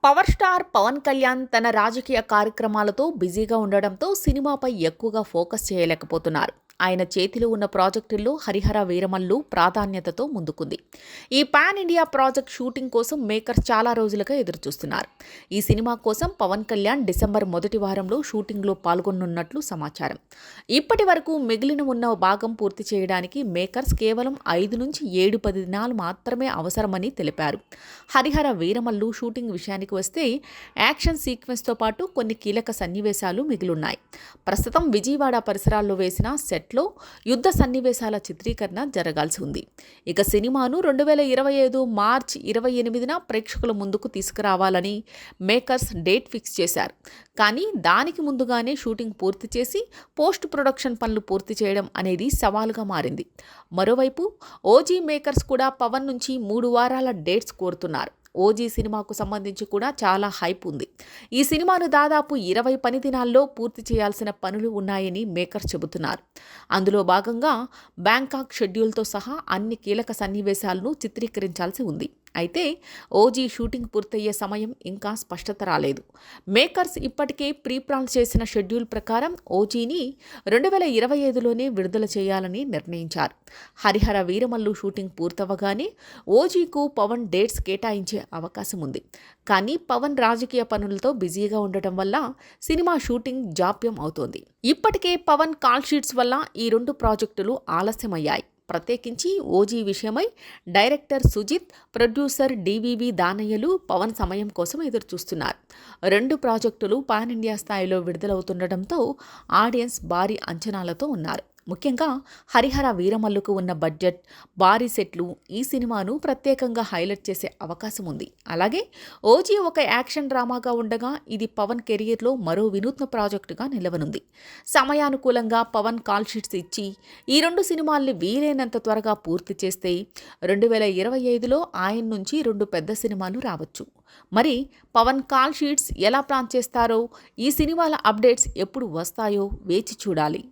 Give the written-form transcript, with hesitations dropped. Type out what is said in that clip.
Power star Pawan Kalyan తన రాజకీయ కార్యక్రమాలతో బిజీగా ఉండడంతో సినిమాపై ఎక్కువగా ఫోకస్ చేయలేకపోతున్నారు. ఆయన చేతిలో ఉన్న ప్రాజెక్టుల్లో హరిహర వీరమల్లు ప్రాధాన్యతతో ముందుకుంది. ఈ పాన్ ఇండియా ప్రాజెక్ట్ షూటింగ్ కోసం మేకర్స్ చాలా రోజులుగా ఎదురుచూస్తున్నారు. ఈ సినిమా కోసం పవన్ కళ్యాణ్ డిసెంబర్ మొదటి వారంలో షూటింగ్లో పాల్గొనున్నట్లు సమాచారం. ఇప్పటి వరకు మిగిలిన ఉన్న భాగం పూర్తి చేయడానికి మేకర్స్ కేవలం 5 నుంచి 7 దినాలు మాత్రమే అవసరమని తెలిపారు. హరిహర వీరమల్లు షూటింగ్ విషయానికి వస్తే యాక్షన్ సీక్వెన్స్తో పాటు కొన్ని కీలక సన్నివేశాలు మిగిలున్నాయి. ప్రస్తుతం విజయవాడ పరిసరాల్లో వేసిన సెట్లో యుద్ధ సన్నివేశాల చిత్రీకరణ జరగాల్సి ఉంది. ఇక సినిమాను 2025 మార్చి 28న ప్రేక్షకుల ముందుకు తీసుకురావాలని మేకర్స్ డేట్ ఫిక్స్ చేశారు. కానీ దానికి ముందుగానే షూటింగ్ పూర్తి చేసి పోస్ట్ ప్రొడక్షన్ పనులు పూర్తి చేయడం అనేది సవాలుగా మారింది. మరోవైపు ఓజీ మేకర్స్ కూడా పవన్ నుంచి 3 వారాల డేట్స్ కోరుతున్నారు. ఓజీ సినిమాకు సంబంధించి కూడా చాలా హైప్ ఉంది. ఈ సినిమాను దాదాపు 20 పని దినాల్లో పూర్తి చేయాల్సిన పనులు ఉన్నాయని మేకర్స్ చెబుతున్నారు. అందులో భాగంగా బ్యాంకాక్ షెడ్యూల్తో సహా అన్ని కీలక సన్నివేశాలను చిత్రీకరించాల్సి ఉంది. అయితే ఓజీ షూటింగ్ పూర్తయ్యే సమయం ఇంకా స్పష్టత రాలేదు. మేకర్స్ ఇప్పటికే ప్లాన్ చేసిన షెడ్యూల్ ప్రకారం ఓజీని 2025లోనే విడుదల చేయాలని నిర్ణయించారు. హరిహర వీరమల్లు షూటింగ్ పూర్తవగానే ఓజీకు పవన్ డేట్స్ కేటాయించే అవకాశం ఉంది. కానీ పవన్ రాజకీయ పనులతో బిజీగా ఉండటం వల్ల సినిమా షూటింగ్ జాప్యం అవుతోంది. ఇప్పటికే పవన్ కాల్ షీట్స్ వల్ల ఈ 2 ప్రాజెక్టులు ఆలస్యమయ్యాయి. ప్రత్యేకించి ఓజీ విషయమై డైరెక్టర్ సుజిత్, ప్రొడ్యూసర్ డివివి దానయ్యలు పవన్ సమయం కోసం ఎదురుచూస్తున్నారు. 2 ప్రాజెక్టులు పాన్ ఇండియా స్థాయిలో విడుదలవుతుండటంతో ఆడియన్స్ భారీ అంచనాలతో ఉన్నారు. ముఖ్యంగా హరిహర వీరమల్లుకు ఉన్న బడ్జెట్, భారీ సెట్లు ఈ సినిమాను ప్రత్యేకంగా హైలైట్ చేసే అవకాశం ఉంది. అలాగే ఓజీ ఒక యాక్షన్ డ్రామాగా ఉండగా ఇది పవన్ కెరియర్లో మరో వినూత్న ప్రాజెక్టుగా నిలవనుంది. సమయానుకూలంగా పవన్ కాల్ షీట్స్ ఇచ్చి ఈ 2 సినిమాల్ని వీలైనంత త్వరగా పూర్తి చేస్తే 2025లో ఆయన నుంచి 2 పెద్ద సినిమాలు రావచ్చు. మరి పవన్ కాల్ షీట్స్ ఎలా ప్లాన్ చేస్తారో, ఈ సినిమాల అప్డేట్స్ ఎప్పుడు వస్తాయో వేచి చూడాలి.